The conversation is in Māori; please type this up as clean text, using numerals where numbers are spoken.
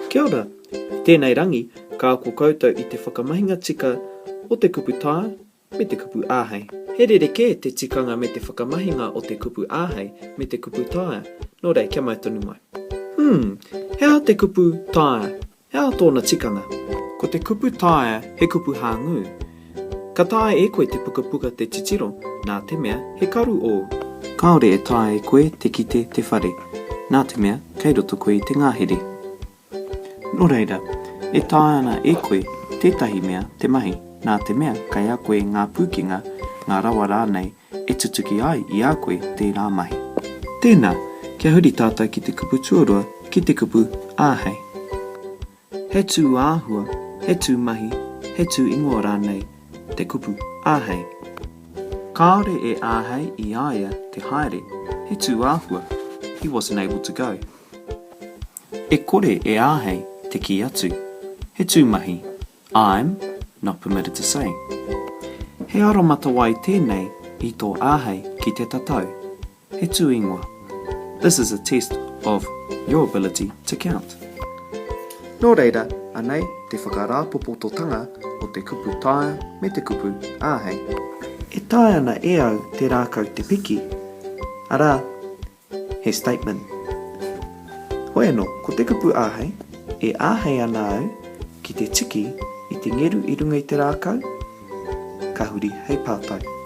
Kia ora, tēnei rangi, ka ako koutou I te whakamahinga tika o te kupu tae me te kupu āhei. He rerekē te tikanga me te whakamahinga o te kupu āhei me te kupu tae. Nō rei, kia mai tonu mai. Hea te kupu tae, hea tōna tikanga. Ko te kupu tae he kupu hāngu. Ka tae e koe te pukapuka te titiro, nā te mea he karu o. Kāore e tae e koe te kite te whare, nā te mea kei roto koe I te ngahere. Nō reira, e tae ana e koe tētahi mea te mahi, nā te mea kai a koe ngā pūkenga, ngā rawa rānei e tutuki ai I a koe te rā mahi. Tēnā, kia huri tātai ki te kupu tuarua ki te kupu āhei. He tū āhua, he tū mahi, he tū ingoa rānei, te kupu āhei. Kāore e āhei I aia te haere, he tū āhua, he wasn't able to go. E kore e āhei te ki atu, he tū mahi, I'm not permitted to say. He aramata wai tēnei I tō āhei ki te tatau, he tū ingoa. This is a test of your ability to count. Nō reira, anei te whakarāpopototanga o te kupu tae me te kupu āhei. E tae ana e au te rākau te piki. Arā, he statement. Hoi anō, ko te kupu āhei, e āhei ana au ki te tiki I te ngeru I runga I te rākau. Ka huri hei pātai.